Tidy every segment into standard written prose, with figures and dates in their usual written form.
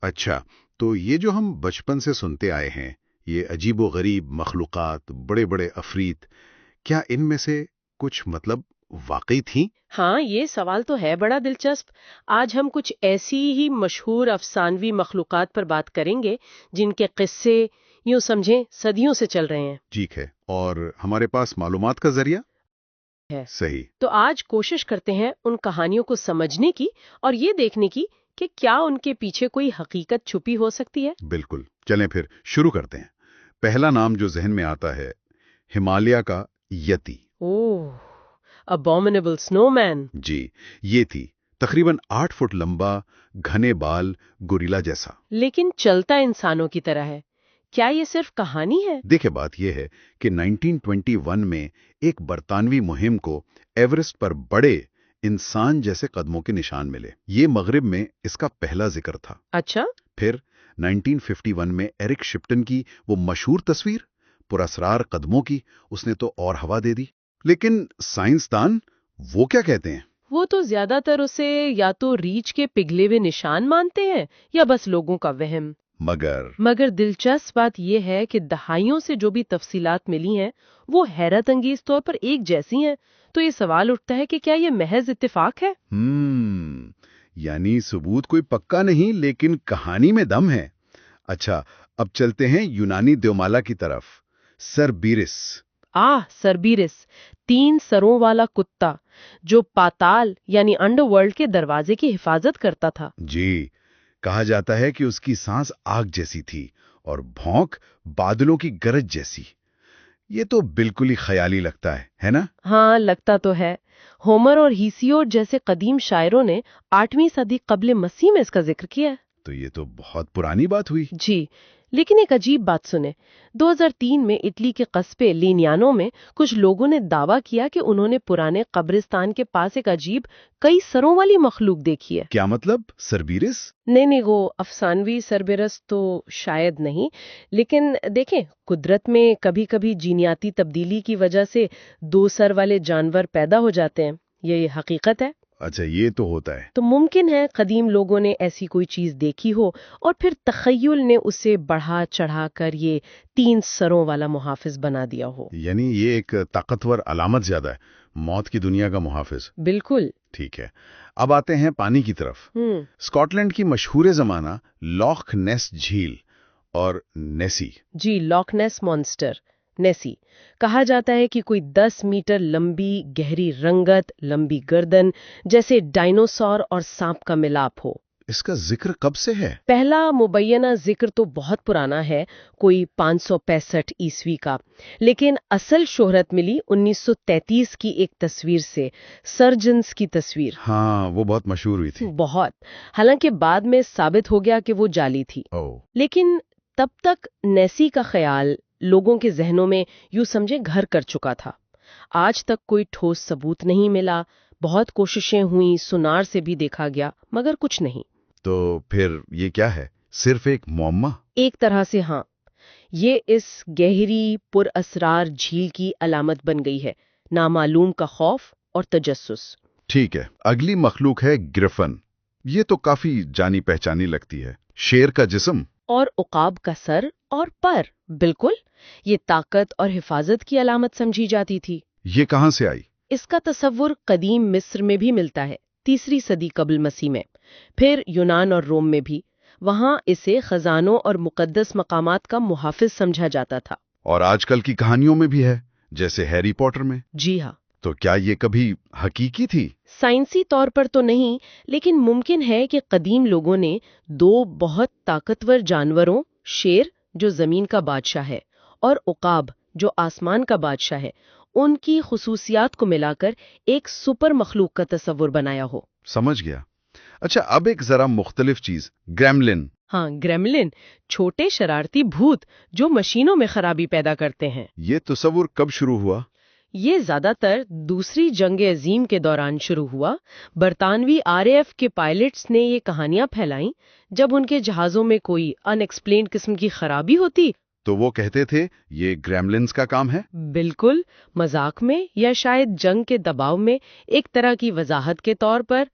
اچھا، تو یہ جو ہم بچپن سے سنتے آئے ہیں، یہ عجیب و غریب مخلوقات، بڑے بڑے عفریت، کیا ان میں سے کچھ واقعی تھیں؟ ہاں، یہ سوال تو ہے بڑا دلچسپ۔ آج ہم کچھ ایسی ہی مشہور افسانوی مخلوقات پر بات کریں گے جن کے قصے یوں سمجھیں صدیوں سے چل رہے ہیں۔ ٹھیک ہے، اور ہمارے پاس معلومات کا ذریعہ؟ ہے صحیح۔ تو آج کوشش کرتے ہیں ان کہانیوں کو سمجھنے کی اور یہ دیکھنے کی کہ کیا ان کے پیچھے کوئی حقیقت چھپی ہو سکتی ہے۔ بالکل، چلیں پھر شروع کرتے ہیں۔ پہلا نام جو ذہن میں آتا ہے، ہمالیہ کا یتی۔ اوہ، ابومینیبل سنو مین۔ جی، یہ تھی تقریباً 8 فٹ لمبا، گھنے بال، گوریلا جیسا۔ لیکن چلتا انسانوں کی طرح ہے۔ کیا یہ صرف کہانی ہے؟ دیکھیں، بات یہ ہے کہ 1921 میں ایک برطانوی مہم کو ایورسٹ پر بڑے انسان جیسے قدموں کے نشان ملے۔ یہ مغرب میں اس کا پہلا ذکر تھا۔ اچھا۔ پھر 1951 میں ایرک شپٹن کی وہ مشہور تصویر پراسرار قدموں کی، اس نے تو اور ہوا دے دی۔ لیکن سائنسدان وہ کیا کہتے ہیں؟ وہ تو زیادہ تر اسے یا تو ریچھ کے پگھلے ہوئے نشان مانتے ہیں یا بس لوگوں کا وہم۔ مگر دلچسپ بات یہ ہے کہ دہائیوں سے جو بھی تفصیلات ملی ہیں وہ حیرت انگیز طور پر ایک جیسی ہیں۔ تو یہ سوال اٹھتا ہے کہ کیا یہ محض اتفاق ہے؟ یعنی ثبوت کوئی پکا نہیں، لیکن کہانی میں دم ہے۔ اچھا، اب چلتے ہیں یونانی دیومالا کی طرف۔ سربیرس۔ سربیرس، 3 سروں والا کتا جو پاتال یعنی انڈر ورلڈ کے دروازے کی حفاظت کرتا تھا۔ جی، کہا جاتا ہے کہ اس کی سانس آگ جیسی تھی اور بھونک بادلوں کی گرج جیسی۔ یہ تو بالکل ہی خیالی لگتا ہے نا؟ ہاں، لگتا تو ہے۔ ہومر اور ہیسیوڈ جیسے قدیم شاعروں نے 8ویں صدی قبل مسیح میں اس کا ذکر کیا ہے۔ تو یہ تو بہت پرانی بات ہوئی۔ جی، لیکن ایک عجیب بات سنیں۔ 2003 میں اٹلی کے قصبے لینیانو میں کچھ لوگوں نے دعویٰ کیا کہ انہوں نے پرانے قبرستان کے پاس ایک عجیب کئی سروں والی مخلوق دیکھی ہے۔ کیا مطلب؟ سربیرس؟ نہیں، وہ افسانوی سربرست تو شاید نہیں، لیکن دیکھیں، قدرت میں کبھی کبھی جینیاتی تبدیلی کی وجہ سے 2 سر والے جانور پیدا ہو جاتے ہیں۔ یہ حقیقت ہے۔ اچھا، یہ تو ہوتا ہے۔ تو ممکن ہے قدیم لوگوں نے ایسی کوئی چیز دیکھی ہو اور پھر تخیل نے اسے بڑھا چڑھا کر یہ 3 سروں والا محافظ بنا دیا ہو۔ یعنی یہ ایک طاقتور علامت زیادہ ہے، موت کی دنیا کا محافظ۔ بالکل۔ ٹھیک ہے، اب آتے ہیں پانی کی طرف۔ اسکاٹ لینڈ کی مشہور زمانہ لاک نیس جھیل اور نیسی۔ جی، لاک نیس مانسٹر، نیسی، کہا جاتا ہے کہ کوئی 10 میٹر لمبی گہری رنگت، لمبی گردن، جیسے ڈائنوسور اور سانپ کا ملاپ ہو۔ اس کا ذکر کب سے ہے؟ پہلا مبینہ ذکر تو بہت پرانا ہے، کوئی 565 عیسوی کا، لیکن اصل شہرت ملی 1933 کی ایک تصویر سے، سرجنز کی تصویر۔ ہاں، وہ بہت مشہور ہوئی تھی۔ بہت، حالانکہ بعد میں ثابت ہو گیا کہ وہ جعلی تھی۔ لیکن تب تک نیسی کا خیال لوگوں کے ذہنوں میں یوں سمجھے گھر کر چکا تھا۔ آج تک کوئی ٹھوس ثبوت نہیں ملا، بہت کوششیں ہوئیں، سونار سے بھی دیکھا گیا، مگر کچھ نہیں۔ تو پھر یہ کیا ہے؟ صرف ایک معمہ؟ ایک طرح سے ہاں، یہ اس گہری پر اسرار جھیل کی علامت بن گئی ہے، نامعلوم کا خوف اور تجسس۔ ٹھیک ہے، اگلی مخلوق ہے گرفن۔ یہ تو کافی جانی پہچانی لگتی ہے، شیر کا جسم اور عقاب کا سر اور پر۔ بالکل، یہ طاقت اور حفاظت کی علامت سمجھی جاتی تھی۔ یہ کہاں سے آئی؟ اس کا تصور قدیم مصر میں بھی ملتا ہے، 3 صدی قبل مسیح میں، پھر یونان اور روم میں بھی۔ وہاں اسے خزانوں اور مقدس مقامات کا محافظ سمجھا جاتا تھا۔ اور آج کل کی کہانیوں میں بھی ہے، جیسے ہیری پوٹر میں۔ جی ہاں۔ تو کیا یہ کبھی حقیقی تھی؟ سائنسی طور پر تو نہیں، لیکن ممکن ہے کہ قدیم لوگوں نے 2 بہت طاقتور جانوروں، شیر جو زمین کا بادشاہ ہے اور عقاب جو آسمان کا بادشاہ ہے، ان کی خصوصیات کو ملا کر ایک سپر مخلوق کا تصور بنایا ہو۔ سمجھ گیا۔ اچھا، اب ایک ذرا مختلف چیز، گریملن۔ ہاں، گریملن، چھوٹے شرارتی بھوت جو مشینوں میں خرابی پیدا کرتے ہیں۔ یہ تصور کب شروع ہوا؟ یہ زیادہ تر دوسری جنگ عظیم کے دوران شروع ہوا۔ برطانوی RAF کے پائلٹس نے یہ کہانیاں پھیلائیں جب ان کے جہازوں میں کوئی ان ایکسپلینڈ قسم کی خرابی ہوتی۔ تو وہ کہتے تھے یہ گریملنز کا کام ہے؟ بالکل، مذاق میں یا شاید جنگ کے دباؤ میں ایک طرح کی وضاحت کے طور پر۔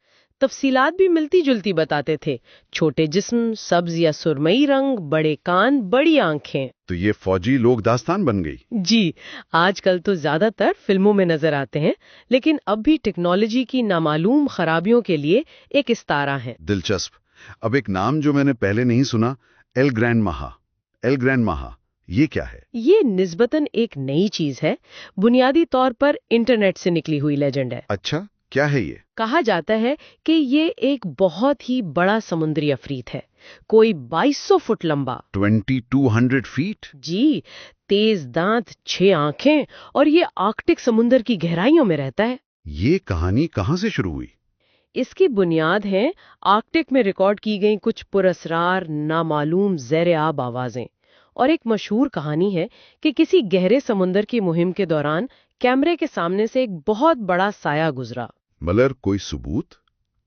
تفصیلات بھی ملتی جلتی بتاتے تھے، چھوٹے جسم، سبز یا سرمئی رنگ، بڑے کان، بڑی آنکھیں۔ تو یہ فوجی لوگ داستان بن گئی۔ جی، آج کل تو زیادہ تر فلموں میں نظر آتے ہیں، لیکن اب بھی ٹیکنالوجی کی نامعلوم خرابیوں کے لیے ایک استعارہ ہے۔ دلچسپ۔ اب ایک نام جو میں نے پہلے نہیں سنا، L grand Maha. L grand Maha یہ کیا ہے؟ یہ نسبتاً ایک نئی چیز ہے، بنیادی طور پر انٹرنیٹ سے نکلی ہوئی لیجنڈ ہے۔ اچھا، کیا ہے یہ؟ کہا جاتا ہے کہ یہ ایک بہت ہی بڑا سمندری عفریت ہے، کوئی 2200 فٹ لمبا۔ 2200 فیٹ؟ جی، تیز دانت، 6 آنکھیں، اور یہ آرکٹک سمندر کی گہرائیوں میں رہتا ہے۔ یہ کہانی کہاں سے شروع ہوئی؟ اس کی بنیاد ہے آرکٹک میں ریکارڈ کی گئی کچھ پراسرار نامعلوم زیر آب آوازیں، اور ایک مشہور کہانی ہے کہ کسی گہرے سمندر کی مہم کے دوران کیمرے کے سامنے سے ایک بہت بڑا سایہ گزرا۔ مگر کوئی ثبوت،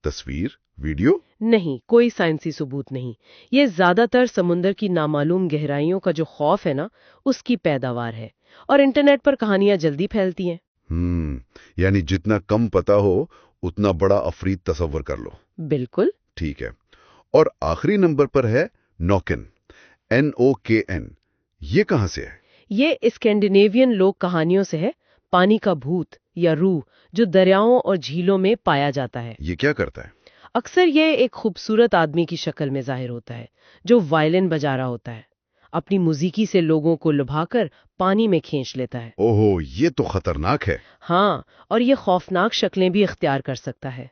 تصویر، ویڈیو؟ نہیں، کوئی سائنسی ثبوت نہیں۔ یہ زیادہ تر سمندر کی نامعلوم گہرائیوں کا جو خوف ہے نا، اس کی پیداوار ہے، اور انٹرنیٹ پر کہانیاں جلدی پھیلتی ہیں۔ یعنی جتنا کم پتا ہو اتنا بڑا عفریت تصور کر لو۔ بالکل۔ ٹھیک ہے۔ اور آخری نمبر پر ہے نوکن، NOKN۔ یہ کہاں سے ہے؟ یہ اسکینڈینیوین لوک کہانیوں سے ہے، پانی کا بھوت یا روح جو دریاؤں اور جھیلوں میں پایا جاتا ہے۔ یہ کیا کرتا ہے؟ اکثر یہ ایک خوبصورت آدمی کی شکل میں ظاہر ہوتا ہے جو وائلن بجا رہا ہوتا ہے، اپنی موسیقی سے لوگوں کو لبھا کر پانی میں کھینچ لیتا ہے۔ اوہو، یہ تو خطرناک ہے۔ ہاں، اور یہ خوفناک شکلیں بھی اختیار کر سکتا ہے۔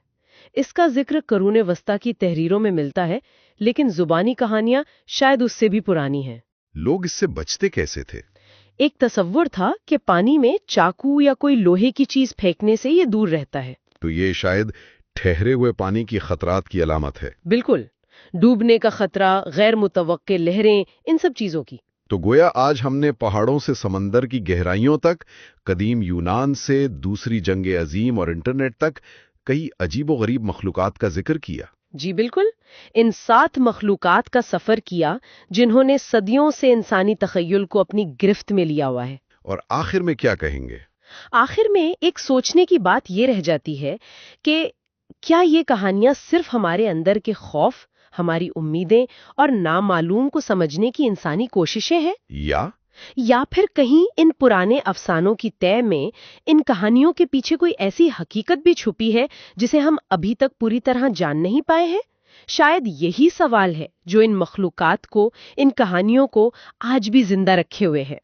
اس کا ذکر قرون وسطیٰ کی تحریروں میں ملتا ہے، لیکن زبانی کہانیاں شاید اس سے بھی پرانی ہیں۔ لوگ اس سے بچتے کیسے تھے؟ ایک تصور تھا کہ پانی میں چاقو یا کوئی لوہے کی چیز پھینکنے سے یہ دور رہتا ہے۔ تو یہ شاید ٹھہرے ہوئے پانی کی خطرات کی علامت ہے۔ بالکل، ڈوبنے کا خطرہ، غیر متوقع لہریں، ان سب چیزوں کی۔ تو گویا آج ہم نے پہاڑوں سے سمندر کی گہرائیوں تک، قدیم یونان سے دوسری جنگ عظیم اور انٹرنیٹ تک کئی عجیب و غریب مخلوقات کا ذکر کیا۔ جی بالکل، ان 7 مخلوقات کا سفر کیا جنہوں نے صدیوں سے انسانی تخیل کو اپنی گرفت میں لیا ہوا ہے۔ اور آخر میں کیا کہیں گے؟ آخر میں ایک سوچنے کی بات یہ رہ جاتی ہے کہ کیا یہ کہانیاں صرف ہمارے اندر کے خوف، ہماری امیدیں اور نامعلوم کو سمجھنے کی انسانی کوششیں ہیں، یا پھر کہیں ان پرانے افسانوں کی طے میں ان کہانیوں کے پیچھے کوئی ایسی حقیقت بھی چھپی ہے جسے ہم ابھی تک پوری طرح جان نہیں پائے ہیں؟ شاید یہی سوال ہے جو ان مخلوقات کو، ان کہانیوں کو آج بھی زندہ رکھے ہوئے ہے۔